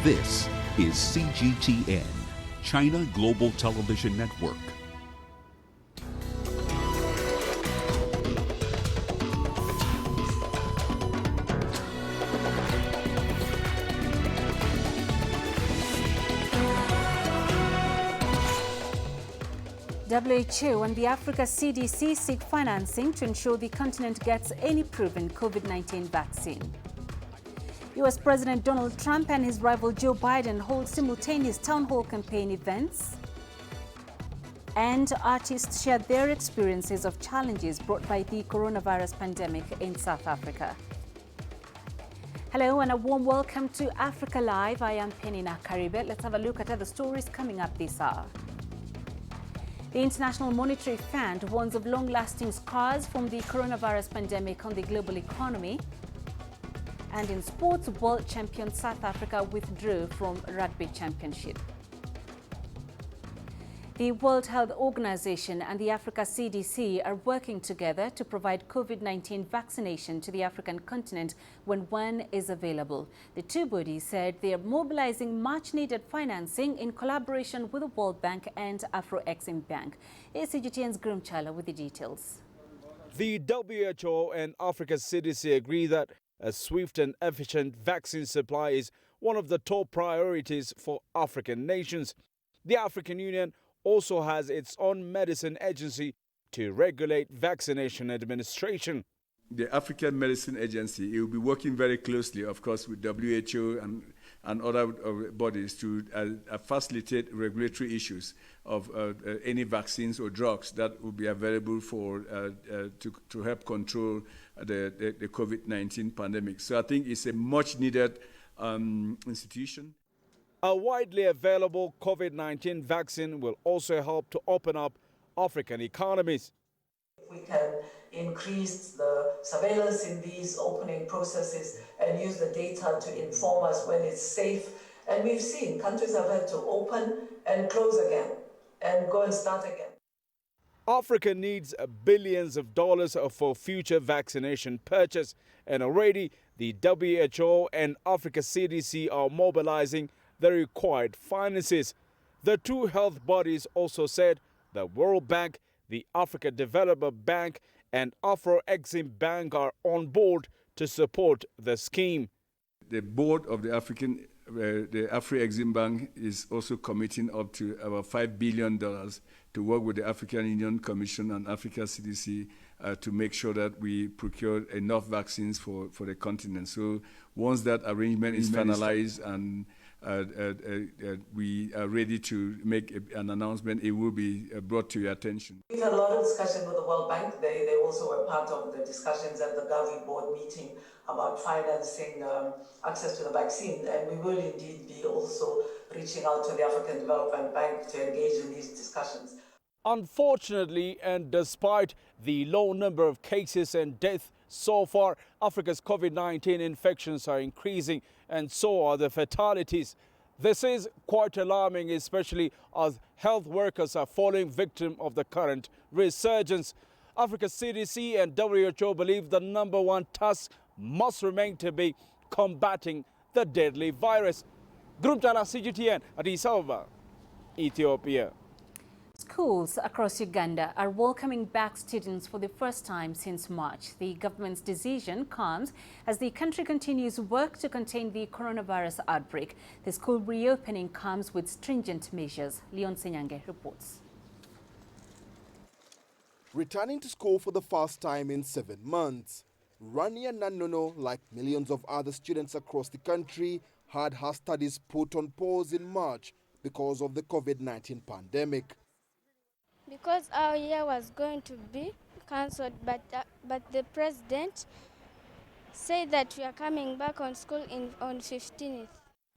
This is CGTN, China Global Television Network. WHO and the Africa CDC seek financing to ensure the continent gets any proven COVID-19 vaccine. US President Donald Trump and his rival Joe Biden hold simultaneous town hall campaign events. And artists share their experiences of challenges brought by the coronavirus pandemic in South Africa. Hello and a warm welcome to Africa Live. I am Peninah Karibe. Let's have a look at other stories coming up this hour. The International Monetary Fund warns of long-lasting scars from the coronavirus pandemic on the global economy. And in sports, world champion South Africa withdrew from Rugby Championship. The World Health Organization and the Africa CDC are working together to provide COVID-19 vaccination to the African continent when one is available. The two bodies said they are mobilizing much-needed financing in collaboration with the World Bank and Afro-Exim Bank. Here's CGTN's Groom Chala with the details. The WHO and Africa CDC agree that a swift and efficient vaccine supply is one of the top priorities for African nations. The African Union also has its own medicine agency to regulate vaccination administration. The African Medicine Agency, it will be working very closely, of course, with WHO and other bodies to facilitate regulatory issues of any vaccines or drugs that will be available for to help control the COVID-19 pandemic. So I think it's a much needed institution. A widely available COVID-19 vaccine will also help to open up African economies. We can increase the surveillance in these opening processes and use the data to inform us when it's safe. And we've seen countries have had to open and close again and go and start again. Africa needs billions of dollars for future vaccination purchase, and already the WHO and Africa CDC are mobilizing the required finances. The two health bodies also said the World Bank, the Africa Development Bank and Afro-Exim Bank are on board to support the scheme. The board of the Afro-Exim Bank is also committing up to about $5 billion to work with the African Union Commission and Africa CDC to make sure that we procure enough vaccines for the continent. So once that arrangement is finalized and we are ready to make an announcement, it will be brought to your attention. We've had a lot of discussion with the World Bank. They also were part of the discussions at the Gavi board meeting about financing access to the vaccine, and we will indeed be also reaching out to the African Development Bank to engage in these discussions. Unfortunately, and despite the low number of cases and deaths so far, Africa's COVID-19 infections are increasing and so are the fatalities. This is quite alarming, especially as health workers are falling victim of the current resurgence. Africa CDC and WHO believe the number one task must remain to be combating the deadly virus. Group Jala CGTN, Addis Ababa, Ethiopia. Schools across Uganda are welcoming back students for the first time since March. The government's decision comes as the country continues work to contain the coronavirus outbreak. The school reopening comes with stringent measures. Leon Senyange reports. Returning to school for the first time in 7 months, Rania Nanono, like millions of other students across the country, had her studies put on pause in March because of the COVID-19 pandemic. Because our year was going to be cancelled, but the president said that we are coming back on school on 15th.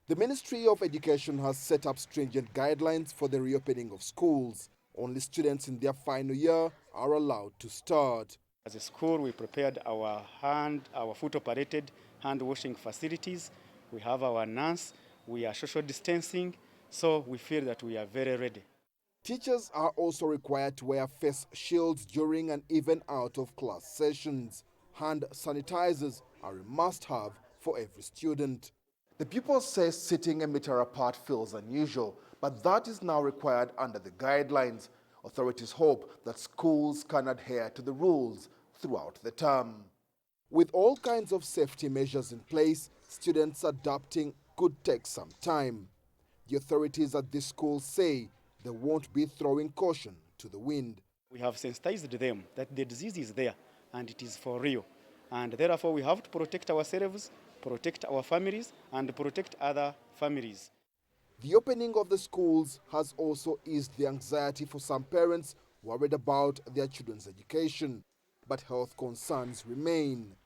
The Ministry of Education has set up stringent guidelines for the reopening of schools. Only students in their final year are allowed to start. As a school, we prepared our foot operated hand washing facilities. We have our nurse, we are social distancing, so we feel that we are very ready. Teachers are also required to wear face shields during and even out of class sessions. Hand sanitizers are a must-have for every student. The pupils say sitting a meter apart feels unusual, but that is now required under the guidelines. Authorities hope that schools can adhere to the rules throughout the term. With all kinds of safety measures in place, students adapting could take some time. The authorities at this school say they won't be throwing caution to the wind. We have sensitized them that the disease is there and it is for real. And therefore we have to protect ourselves, protect our families, and protect other families. The opening of the schools has also eased the anxiety for some parents worried about their children's education. But health concerns remain.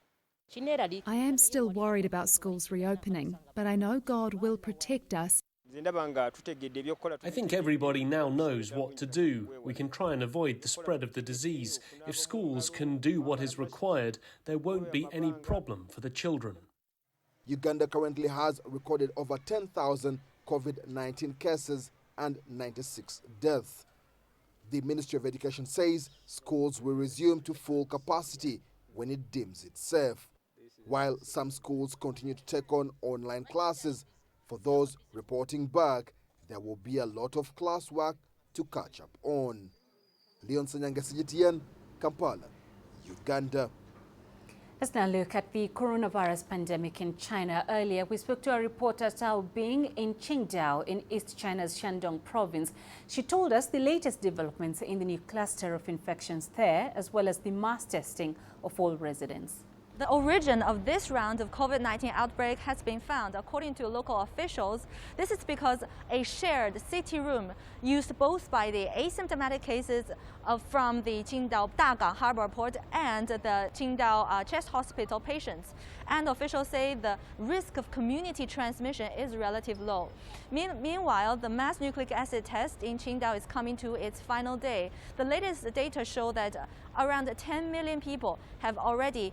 I am still worried about schools reopening, but I know God will protect us. I think everybody now knows what to do. We can try and avoid the spread of the disease. If schools can do what is required, there won't be any problem for the children. Uganda currently has recorded over 10,000 COVID-19 cases and 96 deaths. The Ministry of Education says schools will resume to full capacity when it deems it safe, while some schools continue to take on online classes. For those reporting back, there will be a lot of classwork to catch up on. Leon Sanyanga, CGTN, Kampala, Uganda. Let's now look at the coronavirus pandemic in China. Earlier, we spoke to our reporter Tao Bing in Qingdao in East China's Shandong province. She told us the latest developments in the new cluster of infections there, as well as the mass testing of all residents. The origin of this round of COVID-19 outbreak has been found, according to local officials. This is because a shared city room used both by the asymptomatic cases from the Qingdao Dagang Harbor Port and the Qingdao Chest Hospital patients. And officials say the risk of community transmission is relatively low. Meanwhile, the mass nucleic acid test in Qingdao is coming to its final day. The latest data show that around 10 million people have already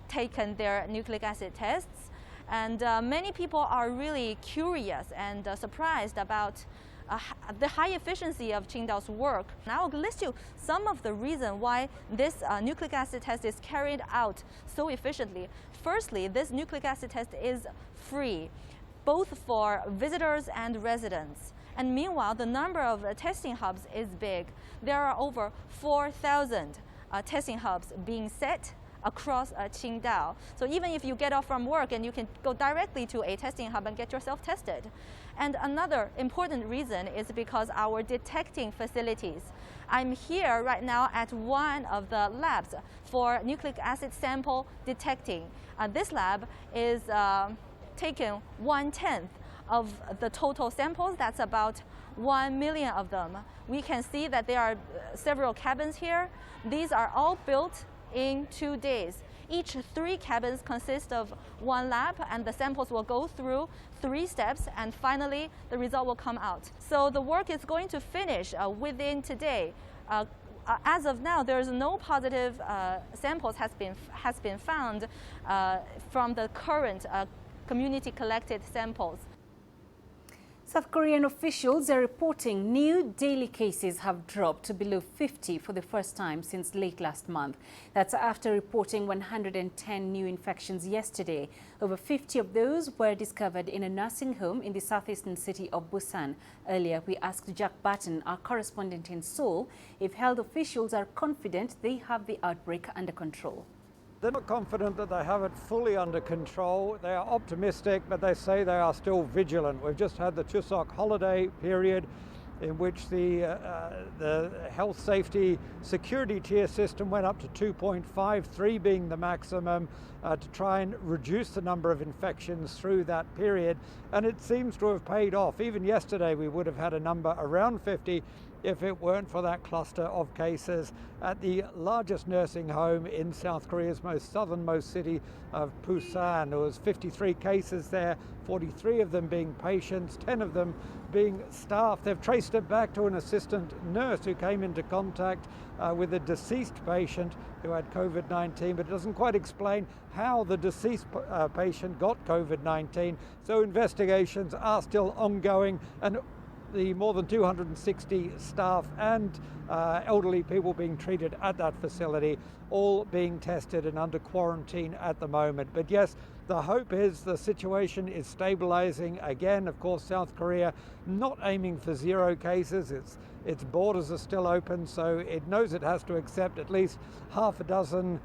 taken their nucleic acid tests. And many people are really curious and surprised about the high efficiency of Qingdao's work. Now I'll list you some of the reasons why this nucleic acid test is carried out so efficiently. Firstly, this nucleic acid test is free, both for visitors and residents. And meanwhile, the number of testing hubs is big. There are over 4,000 testing hubs being set across Qingdao. So even if you get off from work and you can go directly to a testing hub and get yourself tested. And another important reason is because our detecting facilities. I'm here right now at one of the labs for nucleic acid sample detecting. This lab is taking 1/10 of the total samples. That's about 1 million of them. We can see that there are several cabins here. These are all built in 2 days. Each 3 cabins consist of 1 lab, and the samples will go through 3 steps, and finally the result will come out. So the work is going to finish within today. As of now, there is no positive samples has been found from the current community collected samples. South Korean officials are reporting new daily cases have dropped to below 50 for the first time since late last month. That's after reporting 110 new infections yesterday. Over 50 of those were discovered in a nursing home in the southeastern city of Busan. Earlier, we asked Jack Barton, our correspondent in Seoul, if health officials are confident they have the outbreak under control. They're not confident that they have it fully under control. They are optimistic, but they say they are still vigilant. We've just had the Chuseok holiday period in which the health safety security tier system went up to 2.5, 3 being the maximum, to try and reduce the number of infections through that period. And it seems to have paid off. Even yesterday we would have had a number around 50 if it weren't for that cluster of cases at the largest nursing home in South Korea's most southernmost city of Busan. There was 53 cases there, 43 of them being patients, 10 of them being staff. They've traced it back to an assistant nurse who came into contact with a deceased patient who had COVID-19, but it doesn't quite explain how the deceased patient got COVID-19. So investigations are still ongoing, and the more than 260 staff and elderly people being treated at that facility, all being tested and under quarantine at the moment. But yes, The hope is the situation is stabilizing again. Of course, South Korea not aiming for 0 cases. Its borders are still open, so it knows it has to accept at least half a dozen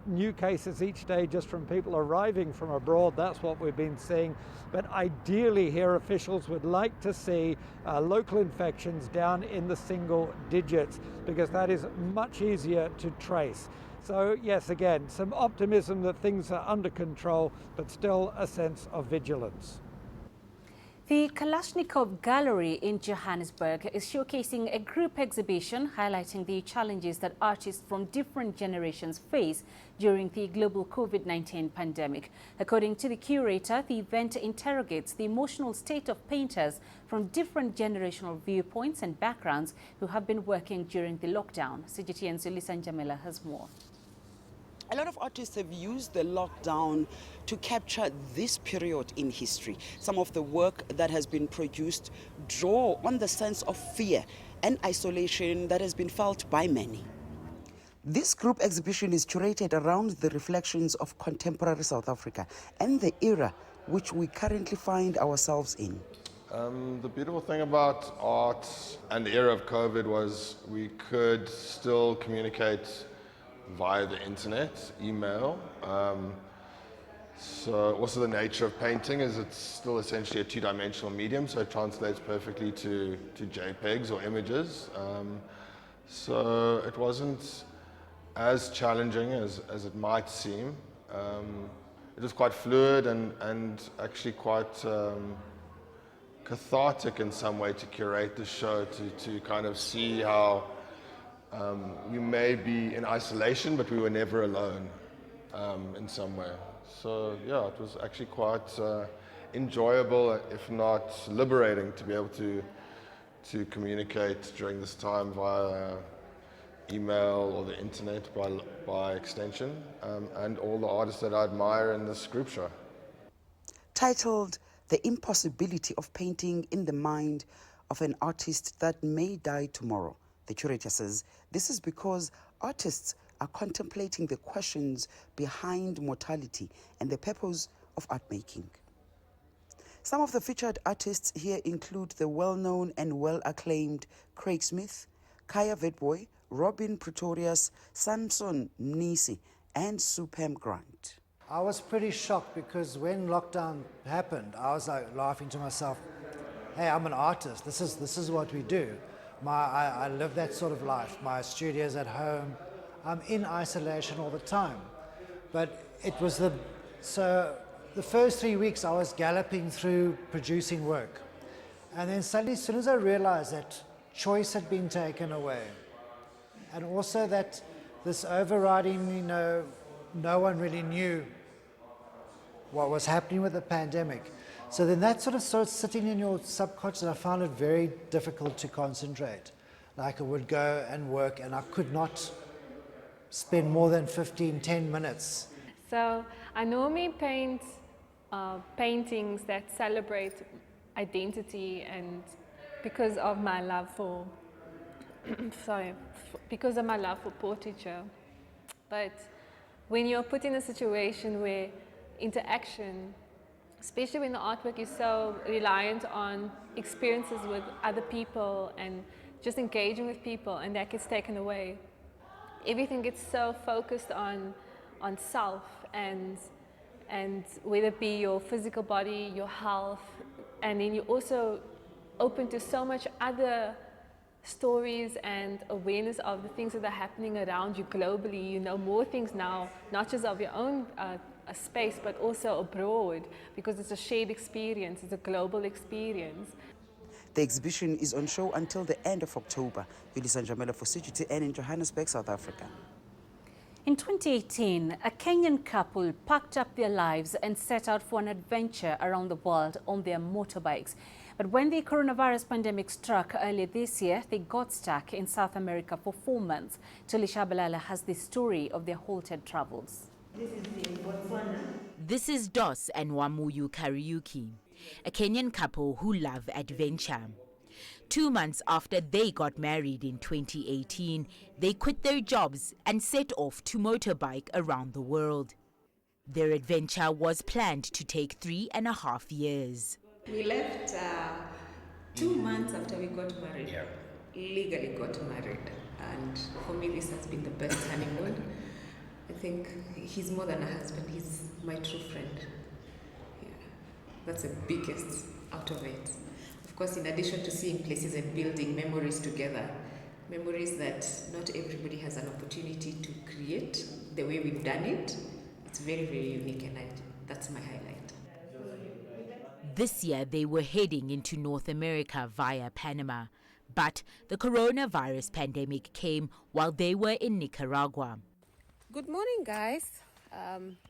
new cases each day just from people arriving from abroad. That's what we've been seeing. But ideally here, officials would like to see local infections down in the single digits, because that is much easier to trace. So yes, again, some optimism that things are under control, but still a sense of vigilance. The Kalashnikov Gallery in Johannesburg is showcasing a group exhibition highlighting the challenges that artists from different generations face during the global COVID-19 pandemic. According to the curator, the event interrogates the emotional state of painters from different generational viewpoints and backgrounds who have been working during the lockdown. CGTN's Ulisa Njamela has more. A lot of artists have used the lockdown to capture this period in history. Some of the work that has been produced draw on the sense of fear and isolation that has been felt by many. This group exhibition is curated around the reflections of contemporary South Africa and the era which we currently find ourselves in. The beautiful thing about art and the era of COVID was we could still communicate via the internet, email. So also the nature of painting is it's still essentially a two-dimensional medium, so it translates perfectly to JPEGs or images. So it wasn't as challenging as it might seem. It was quite fluid and actually quite cathartic in some way to curate the show, to kind of see how we may be in isolation, but we were never alone in some way. So yeah, it was actually quite enjoyable, if not liberating, to be able to communicate during this time via email or the internet by extension, and all the artists that I admire in this group show. Titled "The Impossibility of Painting in the Mind of an Artist That May Die Tomorrow," the curator says this is because artists are contemplating the questions behind mortality and the purpose of art making. Some of the featured artists here include the well-known and well-acclaimed Craig Smith, Kaya Vetboy, Robin Pretorius, Samson Mnisi, and Supem Grant. I was pretty shocked because when lockdown happened, I was like laughing to myself, hey, I'm an artist, this is what we do. I live that sort of life. My studio's at home. I'm in isolation all the time. But it was the first 3 weeks I was galloping through producing work. And then suddenly, as soon as I realized that choice had been taken away, and also that this overriding, no one really knew what was happening with the pandemic. So then that sort of starts sitting in your subconscious, and I found it very difficult to concentrate. Like I would go and work and I could not spend more than 10 minutes. So I normally paint paintings that celebrate identity, and because of my love for, because of my love for portraiture. But when you're put in a situation where interaction, especially when the artwork is so reliant on experiences with other people and just engaging with people, and that gets taken away. Everything gets so focused on self, and whether it be your physical body, your health, and then you're also open to so much other stories and awareness of the things that are happening around you globally. You know more things now, not just of your own a space, but also abroad, because it's a shared experience, it's a global experience. The exhibition is on show until the end of October. Ulisa Njamela for CGTN in Johannesburg, South Africa. In 2018, a Kenyan couple packed up their lives and set out for an adventure around the world on their motorbikes. But when the coronavirus pandemic struck earlier this year, they got stuck in South America for 4 months. Tulisha Balala has the story of their halted travels. This is Dos and Wamuyu Kariuki, a Kenyan couple who love adventure. 2 months after they got married in 2018, they quit their jobs and set off to motorbike around the world. Their adventure was planned to take 3.5 years. We left 2 months after we got married. Yeah. Legally got married. And for me, this has been the best honeymoon. I think he's more than a husband, he's my true friend. Yeah. That's the biggest out of it. Of course, in addition to seeing places and building memories together, memories that not everybody has an opportunity to create the way we've done it. It's very, very unique, and that's my highlight. This year, they were heading into North America via Panama. But the coronavirus pandemic came while they were in Nicaragua. Good morning, guys.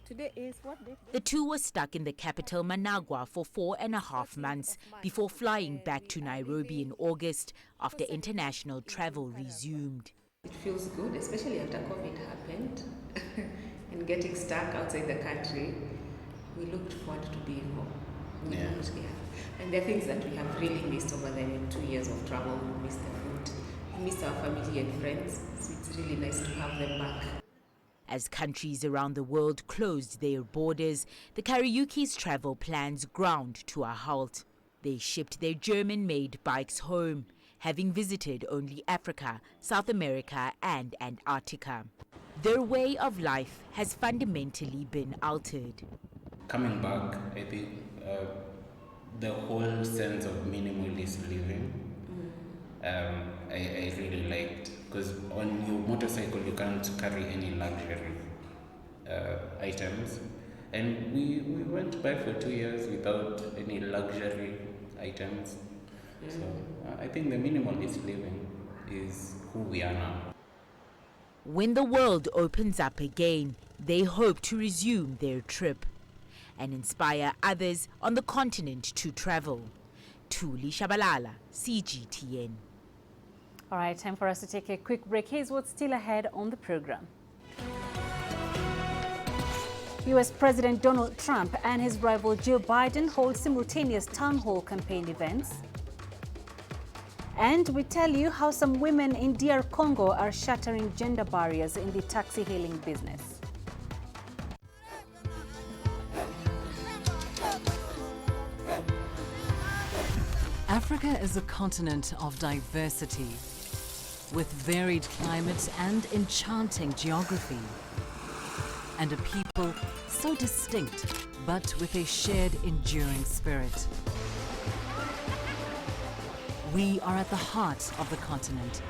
Today is what day? The two were stuck in the capital Managua for 4.5 months before flying back to Nairobi in August after international travel resumed. It feels good, especially after COVID happened and getting stuck outside the country. We looked forward to being home. Yeah. And there are things that we have really missed over the 2 years of travel. We missed the food, we missed our family and friends, so it's really nice to have them back. As countries around the world closed their borders, the Kariuki's travel plans ground to a halt. They shipped their German-made bikes home, having visited only Africa, South America and Antarctica. Their way of life has fundamentally been altered. Coming back, I think the whole sense of minimalist living, I really liked, because on your motorcycle you can't carry any luxury items, and we went by for 2 years without any luxury items. So I think the minimalist living is who we are now. When the world opens up again, they hope to resume their trip and inspire others on the continent to travel. Thuli Shabalala, CGTN. All right, time for us to take a quick break. Here's what's still ahead on the program. US President Donald Trump and his rival Joe Biden hold simultaneous town hall campaign events. And we tell you how some women in DR Congo are shattering gender barriers in the taxi hailing business. Africa is a continent of diversity, with varied climates and enchanting geography, and a people so distinct, but with a shared enduring spirit. We are at the heart of the continent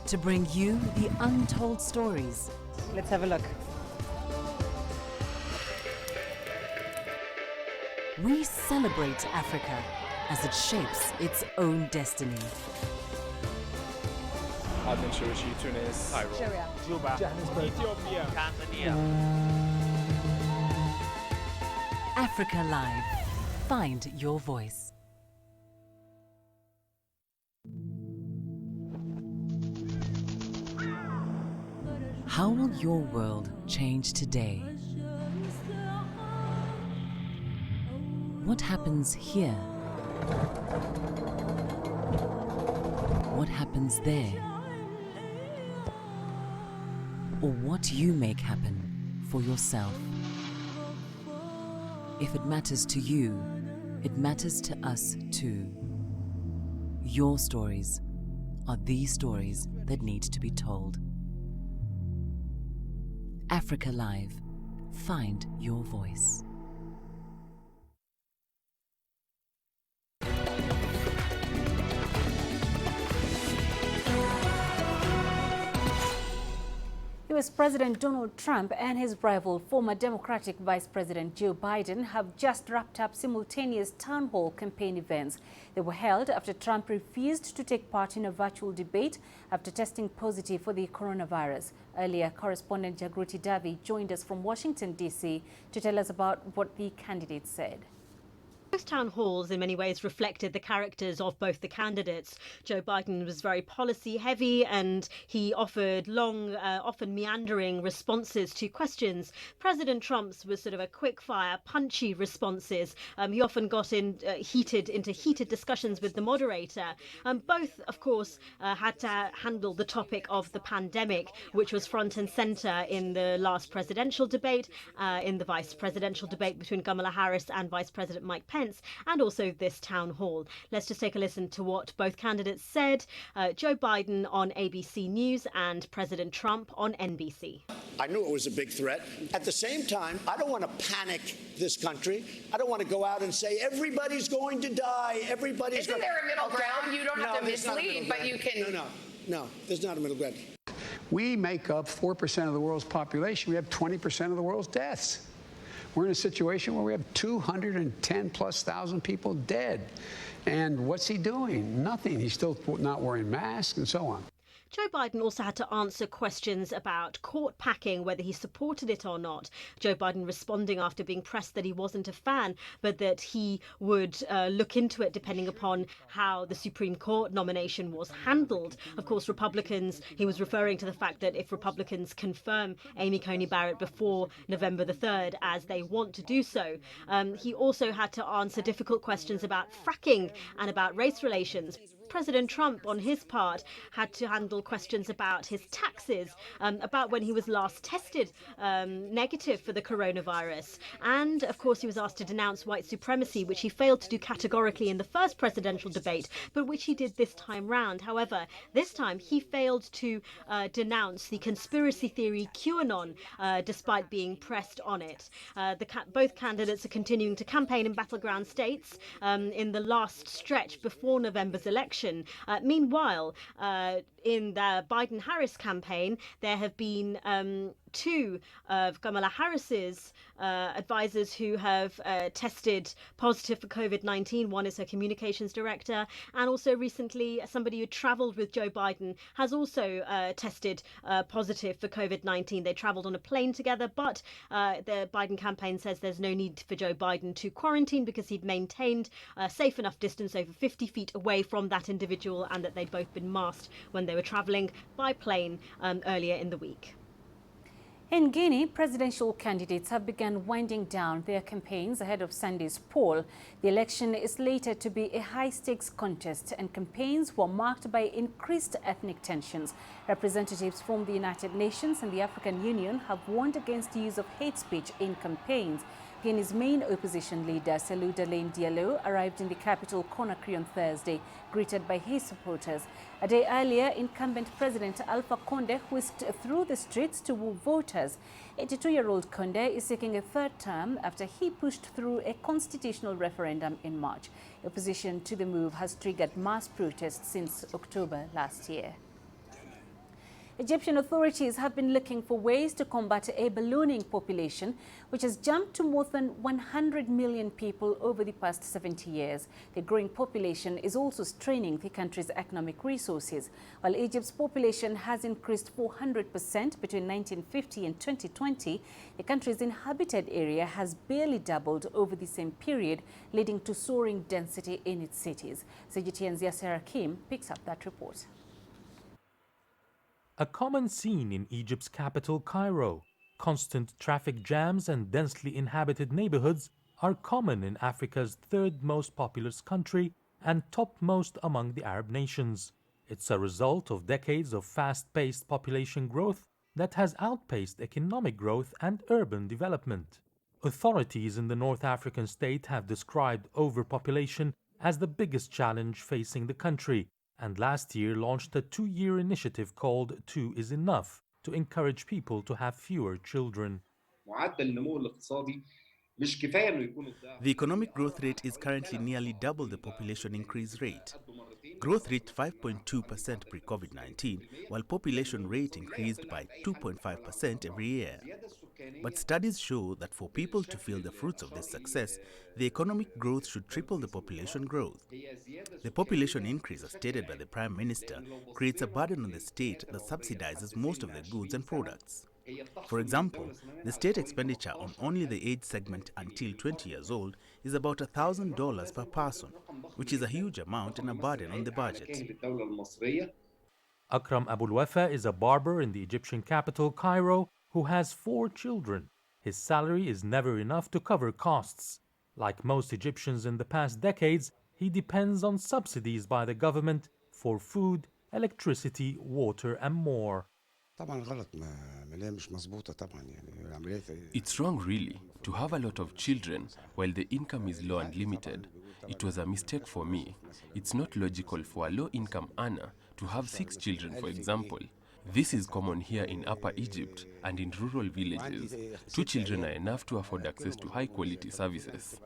to bring you the untold stories. Let's have a look. We celebrate Africa as it shapes its own destiny. Tunis, Cairo, Juba, Johannesburg, Ethiopia, Tanzania. Africa Live. Find your voice. How will your world change today? What happens here? What happens there? Or what you make happen for yourself? If it matters to you, it matters to us too. Your stories are the stories that need to be told. Africa Live. Find your voice. US President Donald Trump and his rival, former Democratic Vice President Joe Biden, have just wrapped up simultaneous town hall campaign events. They were held after Trump refused to take part in a virtual debate after testing positive for the coronavirus. Earlier, correspondent Jagruti Davi joined us from Washington, D.C. to tell us about what the candidates said. Both town halls in many ways reflected the characters of both the candidates. Joe Biden was very policy heavy and he offered long, often meandering responses to questions. President Trump's was sort of a quick fire, punchy responses. He often got into heated discussions with the moderator. Both, of course, had to handle the topic of the pandemic, which was front and centre in the last presidential debate, in the vice presidential debate between Kamala Harris and Vice President Mike Pence, and also this town hall. Let's just take a listen to what both candidates said. Joe Biden on ABC News and President Trump on NBC. I knew it was a big threat. At the same time, I don't want to panic this country. I don't want to go out and say everybody's going to die. Everybody's Isn't there a middle ground? You don't have to mislead, but you can. No, there's not a middle ground. We make up 4% of the world's population. We have 20% of the world's deaths. We're in a situation where we have 210,000+ people dead. And what's he doing? Nothing. He's still not wearing masks and so on. Joe Biden also had to answer questions about court packing, whether he supported it or not. Joe Biden responding after being pressed that he wasn't a fan, but that he would look into it depending upon how the Supreme Court nomination was handled. Of course, Republicans, he was referring to the fact that if Republicans confirm Amy Coney Barrett before November the 3rd, as they want to do so, he also had to answer difficult questions about fracking and about race relations. President Trump, on his part, had to handle questions about his taxes, about when he was last tested negative for the coronavirus. And, of course, he was asked to denounce white supremacy, which he failed to do categorically in the first presidential debate, but which he did this time round. However, this time he failed to denounce the conspiracy theory QAnon, despite being pressed on it. Both candidates are continuing to campaign in battleground states in the last stretch before November's election. Meanwhile, in the Biden-Harris campaign, there have been two of Kamala Harris's advisors who have tested positive for COVID-19. One is her communications director, and also recently somebody who travelled with Joe Biden has also tested positive for COVID-19. They travelled on a plane together, but the Biden campaign says there's no need for Joe Biden to quarantine because he'd maintained a safe enough distance over 50 feet away from that individual, and that they'd both been masked when they were travelling by plane earlier in the week. In Guinea, presidential candidates have begun winding down their campaigns ahead of Sunday's poll. The election is slated to be a high-stakes contest, and campaigns were marked by increased ethnic tensions. Representatives from the United Nations and the African Union have warned against the use of hate speech in campaigns. Guinea's main opposition leader, Cellou Dalein Diallo, arrived in the capital Conakry on Thursday, greeted by his supporters. A day earlier, incumbent President Alpha Condé whisked through the streets to woo voters. 82-year-old Condé is seeking a third term after he pushed through a constitutional referendum in March. Opposition to the move has triggered mass protests since October last year. Egyptian authorities have been looking for ways to combat a ballooning population, which has jumped to more than 100 million people over the past 70 years. The growing population is also straining the country's economic resources. While Egypt's population has increased 400% between 1950 and 2020, the country's inhabited area has barely doubled over the same period, leading to soaring density in its cities. CGTN's Yasser Hakim picks up that report. A common scene in Egypt's capital, Cairo. Constant traffic jams and densely inhabited neighborhoods are common in Africa's third most populous country and topmost among the Arab nations. It's a result of decades of fast-paced population growth that has outpaced economic growth and urban development. Authorities in the North African state have described overpopulation as the biggest challenge facing the country, and last year launched a 2-year initiative called 2 is Enough to encourage people to have fewer children. The economic growth rate is currently nearly double the population increase rate. Growth reached 5.2% pre-COVID-19, while population rate increased by 2.5% every year. But studies show that for people to feel the fruits of this success, the economic growth should triple the population growth. The population increase, as stated by the Prime Minister, creates a burden on the state that subsidizes most of the goods and products. For example, the state expenditure on only the age segment until 20 years old is about $1,000 per person, which is a huge amount and a burden on the budget. Akram Abul Wafa is a barber in the Egyptian capital, Cairo, who has 4 children. His salary is never enough to cover costs. Like most Egyptians in the past decades, he depends on subsidies by the government for food, electricity, water, and more. It's wrong, really, to have a lot of children while the income is low and limited. It was a mistake for me. It's not logical for a low-income earner to have 6 children, for example. This is common here in Upper Egypt and in rural villages. 2 children are enough to afford access to high-quality services.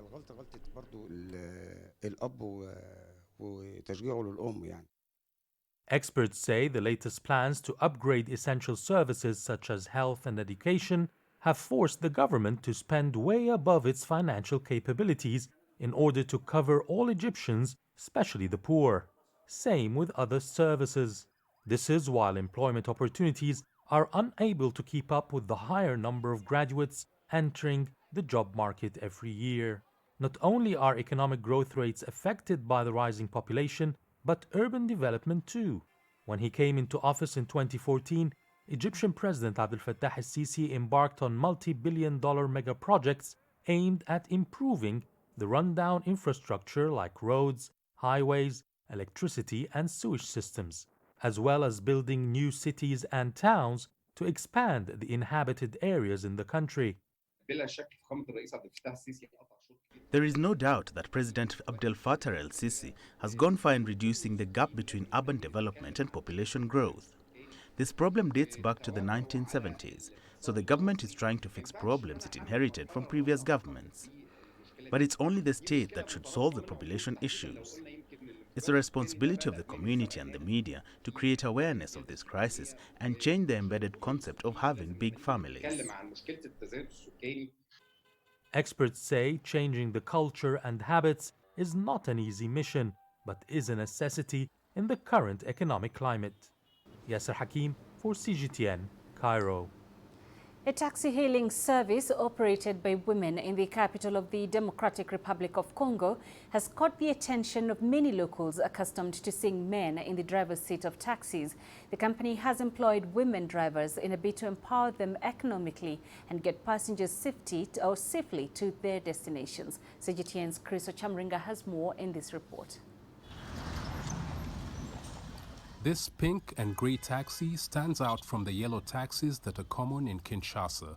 Experts say the latest plans to upgrade essential services such as health and education have forced the government to spend way above its financial capabilities in order to cover all Egyptians, especially the poor. Same with other services. This is while employment opportunities are unable to keep up with the higher number of graduates entering the job market every year. Not only are economic growth rates affected by the rising population, but urban development too. When he came into office in 2014, Egyptian President Abdel Fattah el-Sisi embarked on multi-billion-dollar mega projects aimed at improving the rundown infrastructure like roads, highways, electricity and sewage systems, as well as building new cities and towns to expand the inhabited areas in the country. There is no doubt that President Abdel Fattah el-Sisi has gone far in reducing the gap between urban development and population growth. This problem dates back to the 1970s, so the government is trying to fix problems it inherited from previous governments. But it's only the state that should solve the population issues. It's the responsibility of the community and the media to create awareness of this crisis and change the embedded concept of having big families. Experts say changing the culture and habits is not an easy mission, but is a necessity in the current economic climate. Yasser Hakim for CGTN, Cairo. A taxi-hailing service operated by women in the capital of the Democratic Republic of Congo has caught the attention of many locals accustomed to seeing men in the driver's seat of taxis. The company has employed women drivers in a bid to empower them economically and get passengers safely to their destinations. CGTN's Chris Ochamringa has more in this report. This pink and grey taxi stands out from the yellow taxis that are common in Kinshasa.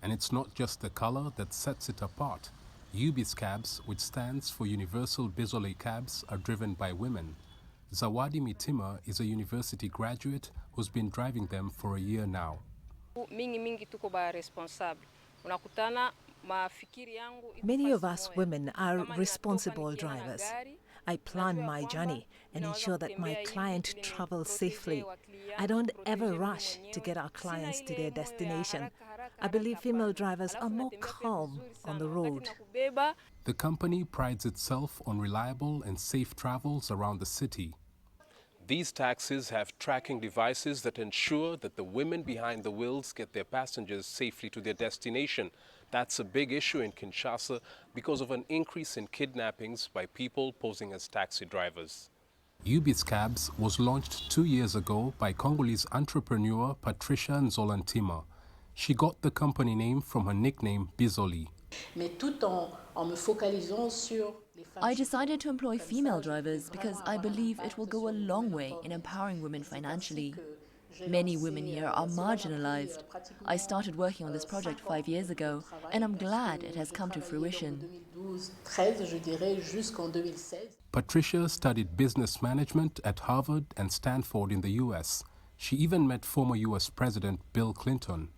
And it's not just the color that sets it apart. UBIS cabs, which stands for Universal Bisolé cabs, are driven by women. Zawadi Mitima is a university graduate who's been driving them for a year now. Many of us women are responsible drivers. I plan my journey and ensure that my client travels safely. I don't ever rush to get our clients to their destination. I believe female drivers are more calm on the road. The company prides itself on reliable and safe travels around the city. These taxis have tracking devices that ensure that the women behind the wheels get their passengers safely to their destination. That's a big issue in Kinshasa because of an increase in kidnappings by people posing as taxi drivers. UBIS Cabs was launched 2 years ago by Congolese entrepreneur Patricia Nzolantima. She got the company name from her nickname Bizoli. I decided to employ female drivers because I believe it will go a long way in empowering women financially. Many women here are marginalized. I started working on this project 5 years ago, and I'm glad it has come to fruition. Patricia studied business management at Harvard and Stanford in the US. She even met former US President Bill Clinton.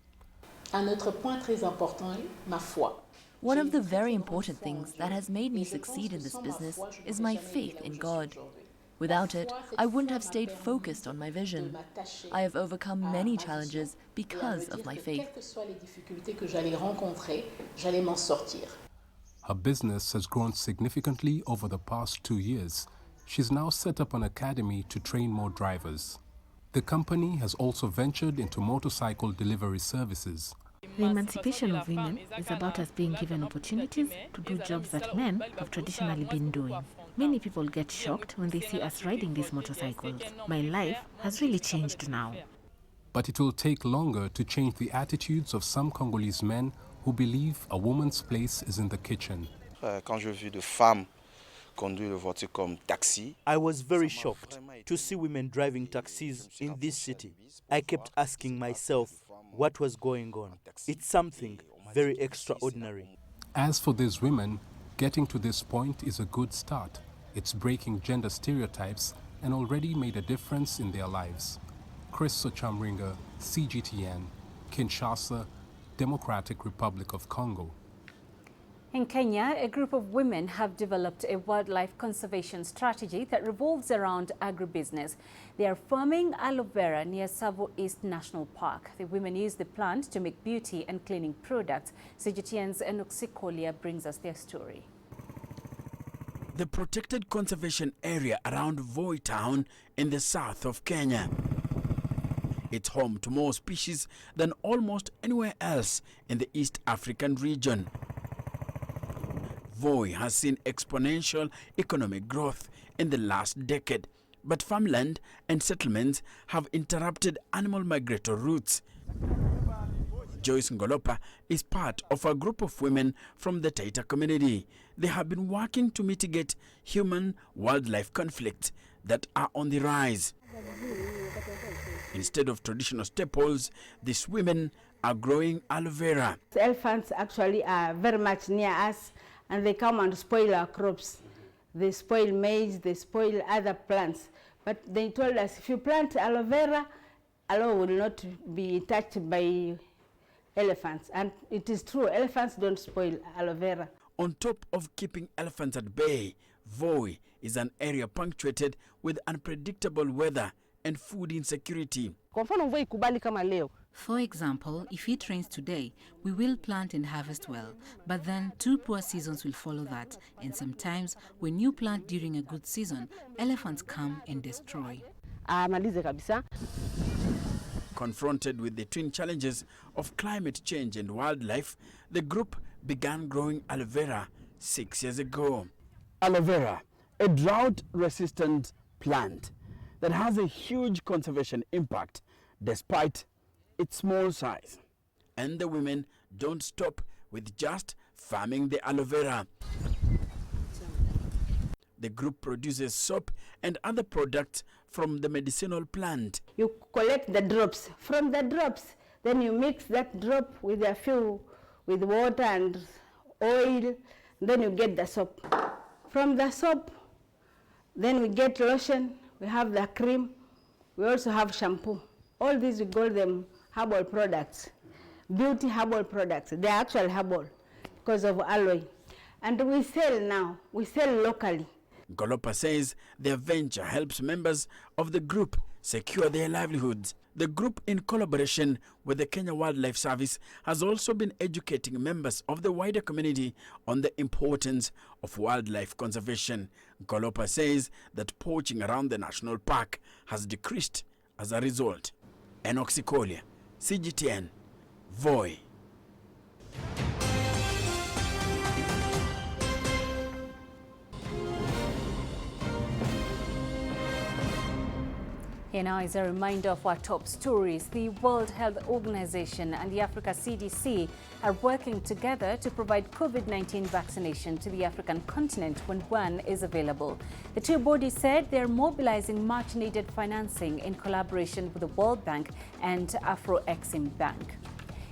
One of the very important things that has made me succeed in this business is my faith in God. Without it, I wouldn't have stayed focused on my vision. I have overcome many challenges because of my faith. Her business has grown significantly over the past 2 years. She's now set up an academy to train more drivers. The company has also ventured into motorcycle delivery services. The emancipation of women is about us being given opportunities to do jobs that men have traditionally been doing. Many people get shocked when they see us riding these motorcycles. My life has really changed now. But it will take longer to change the attitudes of some Congolese men who believe a woman's place is in the kitchen. I was very shocked to see women driving taxis in this city. I kept asking myself what was going on. It's something very extraordinary. As for these women, getting to this point is a good start. It's breaking gender stereotypes and already made a difference in their lives. Chris Sochamringa, CGTN, Kinshasa, Democratic Republic of Congo. In Kenya, a group of women have developed a wildlife conservation strategy that revolves around agribusiness. They are farming aloe vera near Tsavo East National Park. The women use the plant to make beauty and cleaning products. CGTN's Enoxikolia brings us their story. The protected conservation area around Voi town in the south of Kenya. It's home to more species than almost anywhere else in the East African region. Voi has seen exponential economic growth in the last decade, but farmland and settlements have interrupted animal migratory routes. Joyce Ngolopa is part of a group of women from the Taita community. They have been working to mitigate human-wildlife conflicts that are on the rise. Instead of traditional staples, these women are growing aloe vera. The elephants actually are very much near us, and they come and spoil our crops. They spoil maize, they spoil other plants. But they told us, if you plant aloe vera, aloe will not be touched by elephants. And it is true, elephants don't spoil aloe vera. On top of keeping elephants at bay, Voi is an area punctuated with unpredictable weather and food insecurity. For example, if it rains today, we will plant and harvest well, but then 2 poor seasons will follow that, and sometimes when you plant during a good season, elephants come and destroy. Confronted with the twin challenges of climate change and wildlife, the group began growing aloe vera 6 years ago. Aloe vera, a drought-resistant plant that has a huge conservation impact despite its small size. And the women don't stop with just farming the aloe vera. The group produces soap and other products from the medicinal plant. You collect the drops. From the drops, then you mix that drop with a few, with water and oil, then you get the soap. From the soap, then we get lotion, we have the cream, we also have shampoo. All these we call them herbal products, beauty herbal products. They are actually herbal because of aloe. And we sell now, we sell locally. Ngolopa says their venture helps members of the group secure their livelihoods. The group, in collaboration with the Kenya Wildlife Service, has also been educating members of the wider community on the importance of wildlife conservation. Ngolopa says that poaching around the national park has decreased as a result. Enoxikolia, CGTN, Voi. Here now is a reminder of our top stories. The World Health Organization and the Africa CDC are working together to provide COVID-19 vaccination to the African continent when one is available. The two bodies said they're mobilizing much-needed financing in collaboration with the World Bank and Afro-Exim Bank.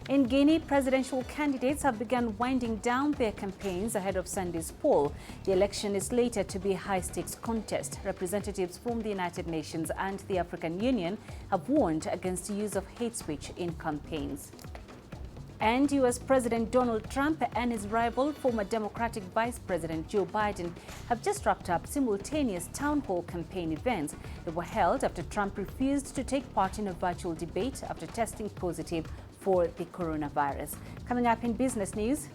In Guinea, presidential candidates have begun winding down their campaigns ahead of Sunday's poll. The election is later to be a high-stakes contest. Representatives from the United Nations and the African Union have warned against the use of hate speech in campaigns. And U.S. President Donald Trump and his rival, former Democratic Vice President Joe Biden, have just wrapped up simultaneous town hall campaign events that were held after Trump refused to take part in a virtual debate after testing positive for the coronavirus. Coming up in business news,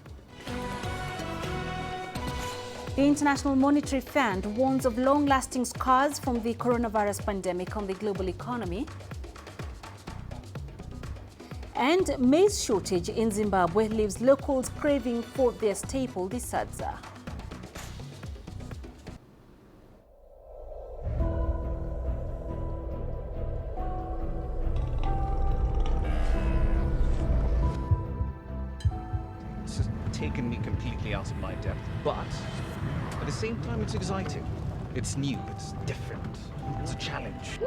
the International Monetary Fund warns of long-lasting scars from the coronavirus pandemic on the global economy. And maize shortage in Zimbabwe leaves locals craving for their staple, the sadza. It's just taken me completely out of my depth, but at the same time it's exciting. It's new, it's different, it's a challenge.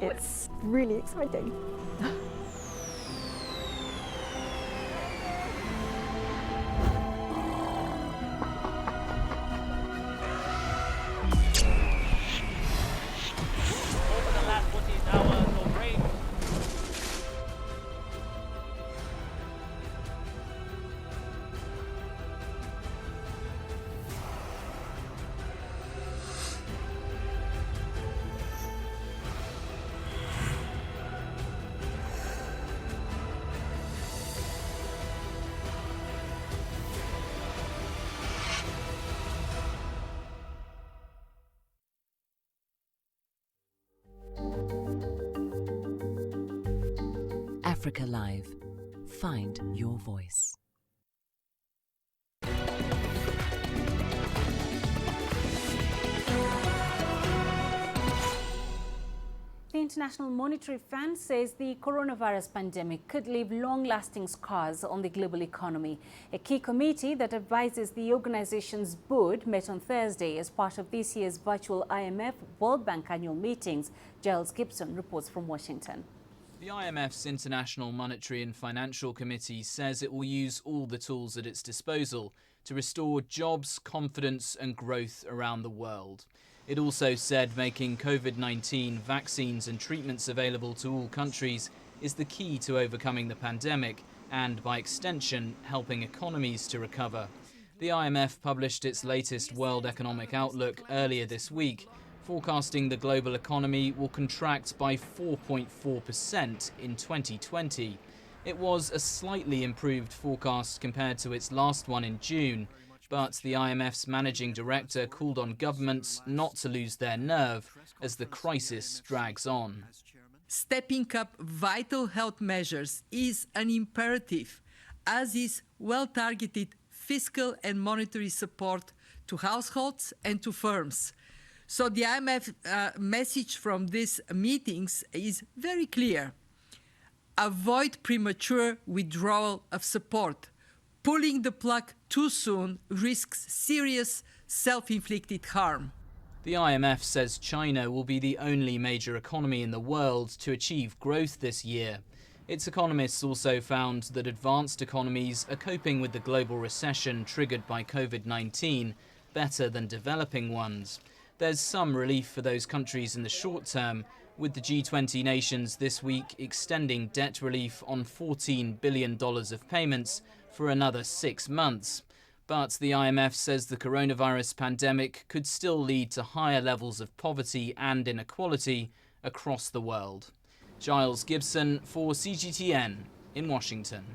It's really exciting. Africa Live. Find your voice. The International Monetary Fund says the coronavirus pandemic could leave long-lasting scars on the global economy. A key committee that advises the organization's board met on Thursday as part of this year's virtual IMF World Bank annual meetings. Giles Gibson reports from Washington. The IMF's International Monetary and Financial Committee says it will use all the tools at its disposal to restore jobs, confidence and growth around the world. It also said making COVID-19 vaccines and treatments available to all countries is the key to overcoming the pandemic and, by extension, helping economies to recover. The IMF published its latest World Economic Outlook earlier this week, forecasting the global economy will contract by 4.4% in 2020. It was a slightly improved forecast compared to its last one in June, but the IMF's managing director called on governments not to lose their nerve as the crisis drags on. Stepping up vital health measures is an imperative, as is well-targeted fiscal and monetary support to households and to firms. So the IMF message from these meetings is very clear. Avoid premature withdrawal of support. Pulling the plug too soon risks serious self-inflicted harm. The IMF says China will be the only major economy in the world to achieve growth this year. Its economists also found that advanced economies are coping with the global recession triggered by COVID-19 better than developing ones. There's some relief for those countries in the short term, with the G20 nations this week extending debt relief on $14 billion of payments for another 6 months. But the IMF says the coronavirus pandemic could still lead to higher levels of poverty and inequality across the world. Giles Gibson for CGTN in Washington.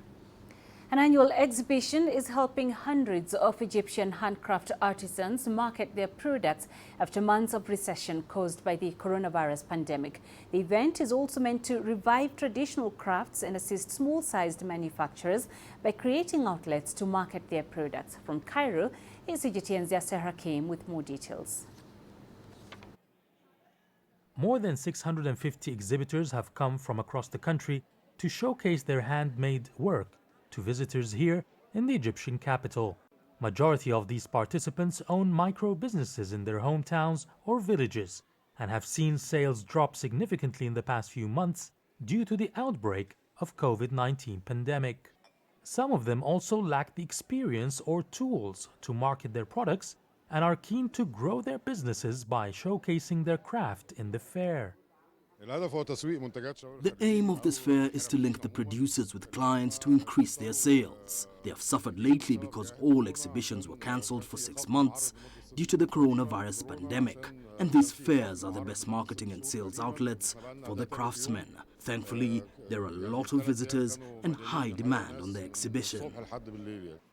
An annual exhibition is helping hundreds of Egyptian handcraft artisans market their products after months of recession caused by the coronavirus pandemic. The event is also meant to revive traditional crafts and assist small-sized manufacturers by creating outlets to market their products. From Cairo, is CGTN's Yasser Hakim with more details. More than 650 exhibitors have come from across the country to showcase their handmade work to visitors here in the Egyptian capital. Majority of these participants own micro-businesses in their hometowns or villages and have seen sales drop significantly in the past few months due to the outbreak of COVID-19 pandemic. Some of them also lack the experience or tools to market their products and are keen to grow their businesses by showcasing their craft in the fair. The aim of this fair is to link the producers with clients to increase their sales. They have suffered lately because all exhibitions were cancelled for 6 months due to the coronavirus pandemic. And these fairs are the best marketing and sales outlets for the craftsmen. Thankfully, there are a lot of visitors and high demand on the exhibition.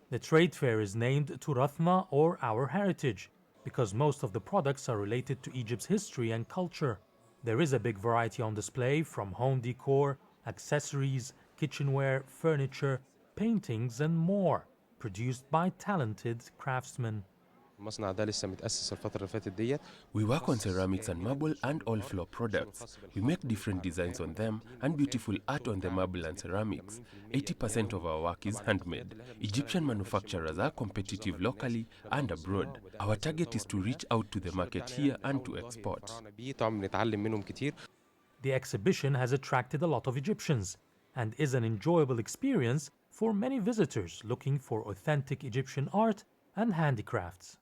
The trade fair is named Turathna, or Our Heritage, because most of the products are related to Egypt's history and culture. There is a big variety on display, from home decor, accessories, kitchenware, furniture, paintings and more, produced by talented craftsmen. We work on ceramics and marble and all floor products. We make different designs on them and beautiful art on the marble and ceramics. 80% of our work is handmade. Egyptian manufacturers are competitive locally and abroad. Our target is to reach out to the market here and to export. The exhibition has attracted a lot of Egyptians and is an enjoyable experience for many visitors looking for authentic Egyptian art and handicrafts.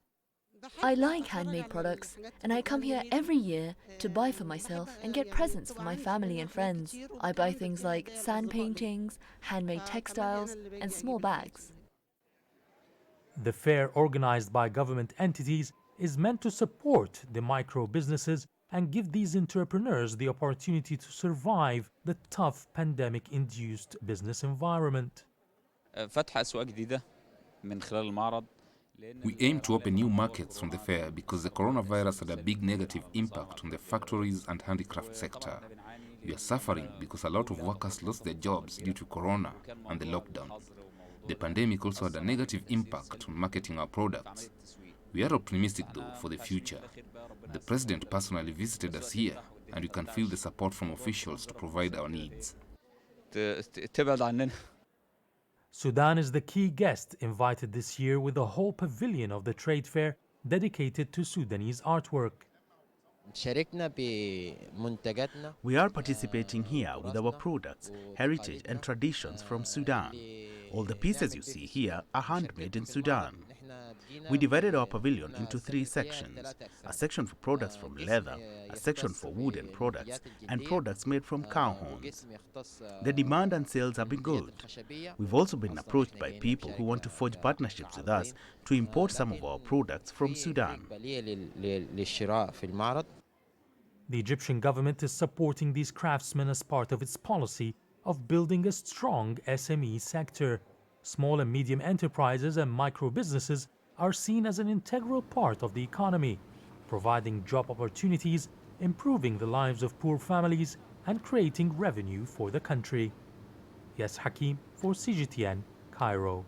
I like handmade products, and I come here every year to buy for myself and get presents for my family and friends. I buy things like sand paintings, handmade textiles, and small bags. The fair, organized by government entities, is meant to support the micro businesses and give these entrepreneurs the opportunity to survive the tough pandemic-induced business environment. We aim to open new markets from the fair because the coronavirus had a big negative impact on the factories and handicraft sector. We are suffering because a lot of workers lost their jobs due to corona and the lockdown. The pandemic also had a negative impact on marketing our products. We are optimistic though for the future. The President personally visited us here and we can feel the support from officials to provide our needs. Sudan is the key guest invited this year with a whole pavilion of the trade fair dedicated to Sudanese artwork. We are participating here with our products, heritage and traditions from Sudan. All the pieces you see here are handmade in Sudan. We divided our pavilion into 3 sections, a section for products from leather, a section for wooden products, and products made from cow horns. The demand and sales have been good. We've also been approached by people who want to forge partnerships with us to import some of our products from Sudan. The Egyptian government is supporting these craftsmen as part of its policy of building a strong SME sector. Small and medium enterprises and micro businesses are seen as an integral part of the economy, providing job opportunities, improving the lives of poor families, and creating revenue for the country. Yes Hakim for CGTN, Cairo.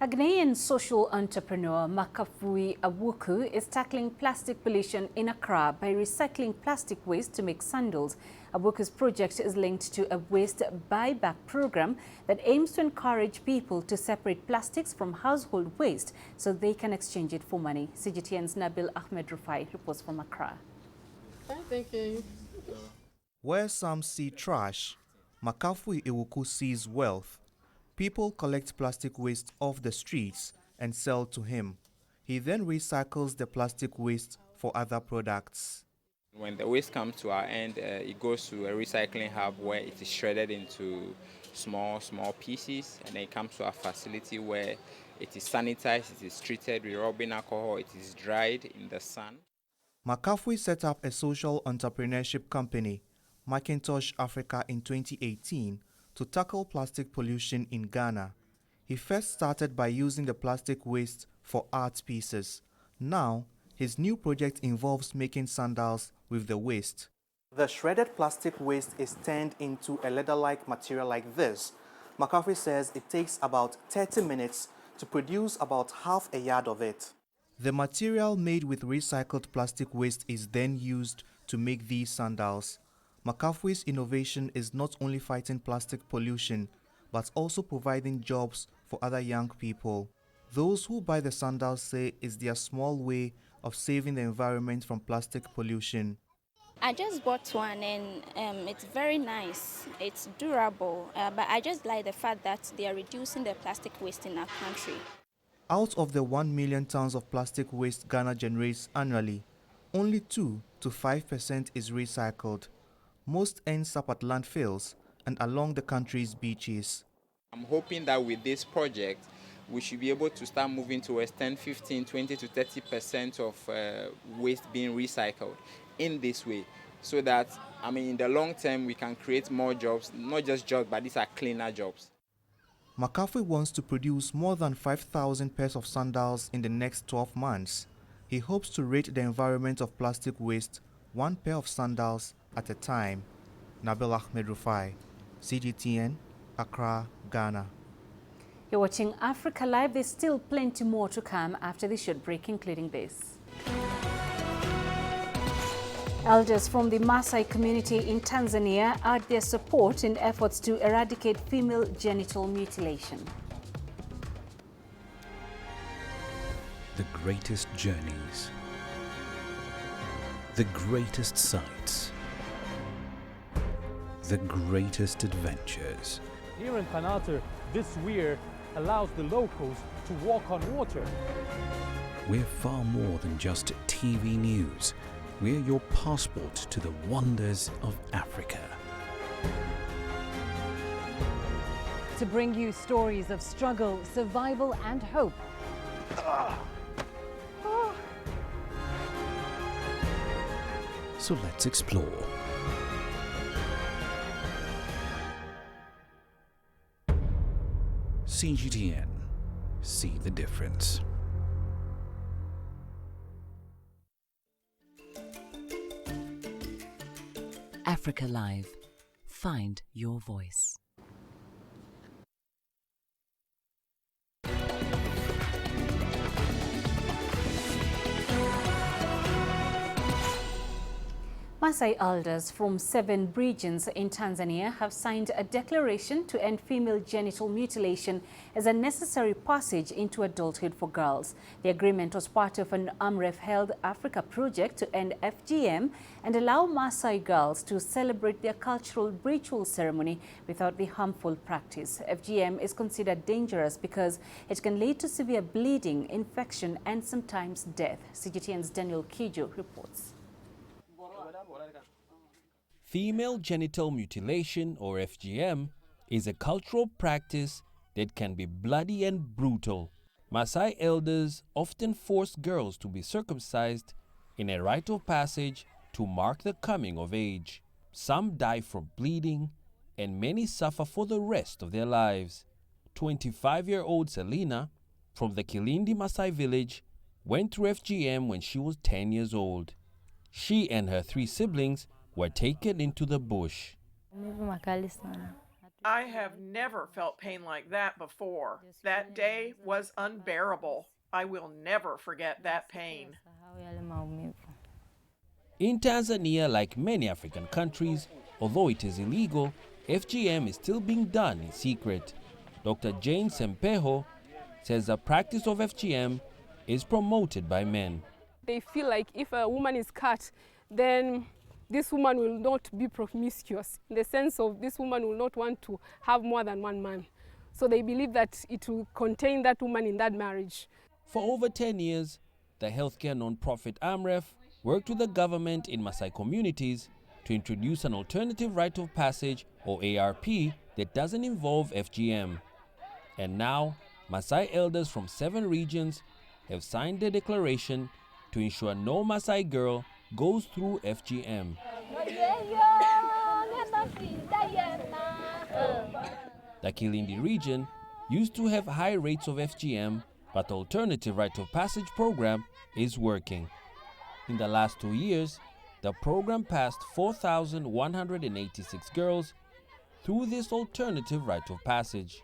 A Ghanaian social entrepreneur, Makafui Awuku, is tackling plastic pollution in Accra by recycling plastic waste to make sandals. Awuku's project is linked to a waste buyback program that aims to encourage people to separate plastics from household waste so they can exchange it for money. CGTN's Nabil Ahmed Rufai reports from Accra. Thank you. Where some see trash, Makafui Awuku sees wealth. People collect plastic waste off the streets and sell to him. He then recycles the plastic waste for other products. When the waste comes to our end, it goes to a recycling hub where it is shredded into small pieces, and then it comes to our facility where it is sanitized, it is treated with rubbing alcohol, it is dried in the sun. Makafui set up a social entrepreneurship company, Macintosh Africa, in 2018 to tackle plastic pollution in Ghana. He first started by using the plastic waste for art pieces. Now, his new project involves making sandals with the waste. The shredded plastic waste is turned into a leather-like material like this. Makafui says it takes about 30 minutes to produce about half a yard of it. The material made with recycled plastic waste is then used to make these sandals. Makafui's innovation is not only fighting plastic pollution, but also providing jobs for other young people. Those who buy the sandals say it's their small way of saving the environment from plastic pollution. I just bought one and it's very nice. It's durable, but I just like the fact that they are reducing the plastic waste in our country. Out of the 1 million tons of plastic waste Ghana generates annually, only 2 to 5% is recycled. Most ends up at landfills and along the country's beaches. I'm hoping that with this project, we should be able to start moving towards 10, 15, 20 to 30% of waste being recycled in this way, so that, in the long term, we can create more jobs, not just jobs, but these are cleaner jobs. Makafui wants to produce more than 5,000 pairs of sandals in the next 12 months. He hopes to rid the environment of plastic waste 1 pair of sandals at a time. Nabil Ahmed Rufai, CGTN, Accra, Ghana. You're watching Africa Live. There's still plenty more to come after the short break, including this. Elders from the Maasai community in Tanzania add their support in efforts to eradicate female genital mutilation. The greatest journeys, the greatest sights, the greatest adventures. Here in Kanata, this weir allows the locals to walk on water. We're far more than just TV news. We're your passport to the wonders of Africa. To bring you stories of struggle, survival and hope. So let's explore. CGTN. See the difference. Africa Live. Find your voice. Maasai elders from 7 regions in Tanzania have signed a declaration to end female genital mutilation as a necessary passage into adulthood for girls. The agreement was part of an AMREF-held Africa project to end FGM and allow Maasai girls to celebrate their cultural ritual ceremony without the harmful practice. FGM is considered dangerous because it can lead to severe bleeding, infection and sometimes death. CGTN's Daniel Kijo reports. Female genital mutilation, or FGM, is a cultural practice that can be bloody and brutal. Maasai elders often force girls to be circumcised in a rite of passage to mark the coming of age. Some die from bleeding, and many suffer for the rest of their lives. 25-year-old Selina, from the Kilindi Maasai village, went through FGM when she was 10 years old. She and her 3 siblings were taken into the bush. I have never felt pain like that before. That day was unbearable. I will never forget that pain. In Tanzania, like many African countries, although it is illegal, FGM is still being done in secret. Dr. Jane Sempeho says the practice of FGM is promoted by men. They feel like if a woman is cut, then this woman will not be promiscuous, in the sense of this woman will not want to have more than one man. So they believe that it will contain that woman in that marriage. For over 10 years, the healthcare non-profit AMREF worked with the government in Maasai communities to introduce an alternative rite of passage, or ARP, that doesn't involve FGM. And now, Maasai elders from 7 regions have signed a declaration to ensure no Maasai girl goes through FGM. The Kilindi region used to have high rates of FGM, but the alternative rite of passage program is working. In the last 2 years, the program passed 4,186 girls through this alternative rite of passage.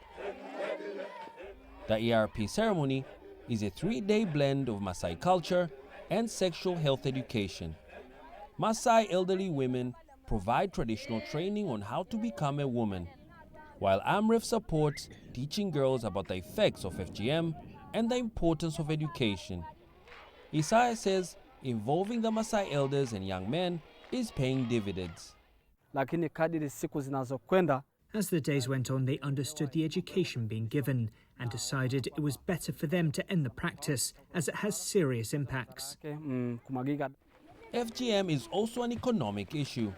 The ARP ceremony is a 3-day blend of Maasai culture and sexual health education. Maasai elderly women provide traditional training on how to become a woman, while AMREF supports teaching girls about the effects of FGM and the importance of education. Isaiah says involving the Maasai elders and young men is paying dividends. As the days went on, they understood the education being given and decided it was better for them to end the practice as it has serious impacts. FGM is also an economic issue.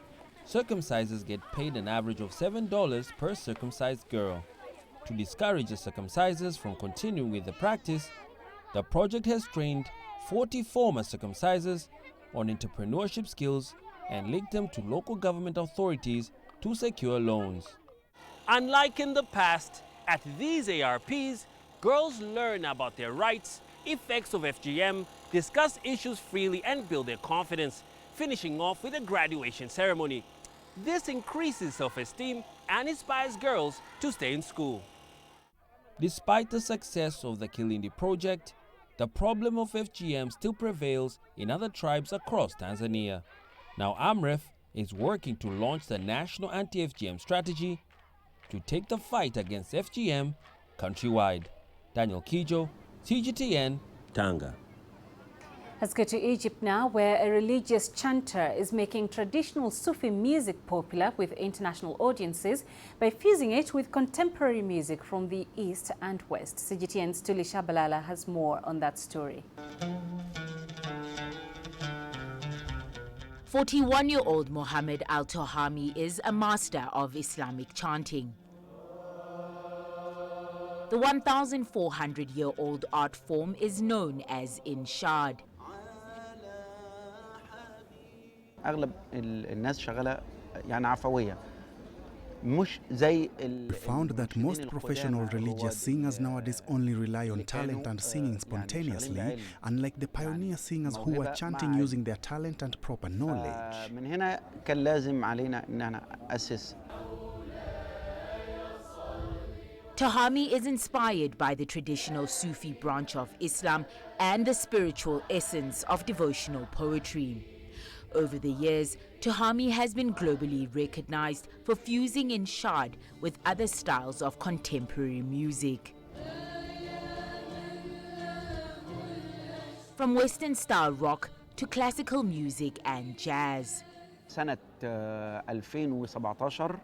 Circumcisers get paid an average of $7 per circumcised girl. To discourage the circumcisers from continuing with the practice, the project has trained 40 former circumcisers on entrepreneurship skills and linked them to local government authorities to secure loans. Unlike in the past, at these ARPs, girls learn about their rights, effects of FGM, discuss issues freely and build their confidence, finishing off with a graduation ceremony. This increases self-esteem and inspires girls to stay in school. Despite the success of the Kilindi project, the problem of FGM still prevails in other tribes across Tanzania. Now AMREF is working to launch the National Anti-FGM Strategy to take the fight against FGM countrywide. Daniel Kijo, CGTN, Tanga. Let's go to Egypt now, where a religious chanter is making traditional Sufi music popular with international audiences by fusing it with contemporary music from the East and West. CGTN's Tuli Shabalala has more on that story. 41-year-old Mohammed Al-Tohami is a master of Islamic chanting. The 1,400-year-old art form is known as Inshad. اغلب الناس شغاله يعني عفويه مش زي We found that most professional religious singers nowadays only rely on talent and singing spontaneously, unlike the pioneer singers who were chanting using their talent and proper knowledge. من هنا كان لازم علينا ان احنا نأسس. Tohami is inspired by the traditional Sufi branch of Islam and the spiritual essence of devotional poetry. Over the years, Tohami has been globally recognized for fusing Inshad with other styles of contemporary music. From Western-style rock to classical music and jazz. سنة 2017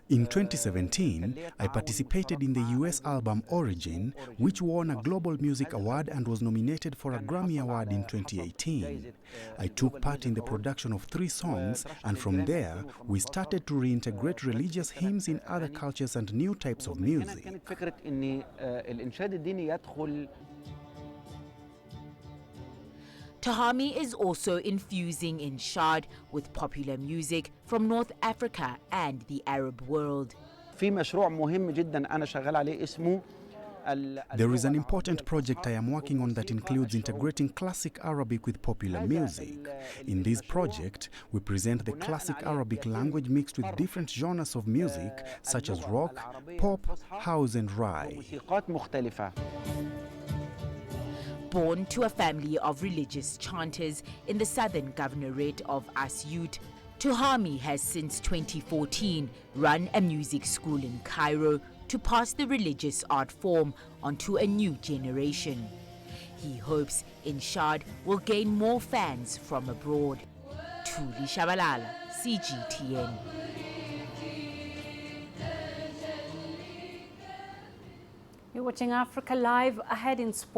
In 2017, I participated in the US album Origin, which won a Global Music Award and was nominated for a Grammy Award in 2018. I took part in the production of 3 songs, and from there, we started to reintegrate religious hymns in other cultures and new types of music. Tohami is also infusing Inshad with popular music from North Africa and the Arab world. في مشروع مهم جدا أنا شغال عليه اسمه There is an important project I am working on that includes integrating classic Arabic with popular music. In this project, we present the classic Arabic language mixed with different genres of music such as rock, pop, house and rhyme. Born to a family of religious chanters in the southern governorate of Asyut, Tohami has since 2014 run a music school in Cairo to pass the religious art form onto a new generation. He hopes Inshad will gain more fans from abroad. Tuli Shabalala, CGTN. You're watching Africa Live. Ahead in sport.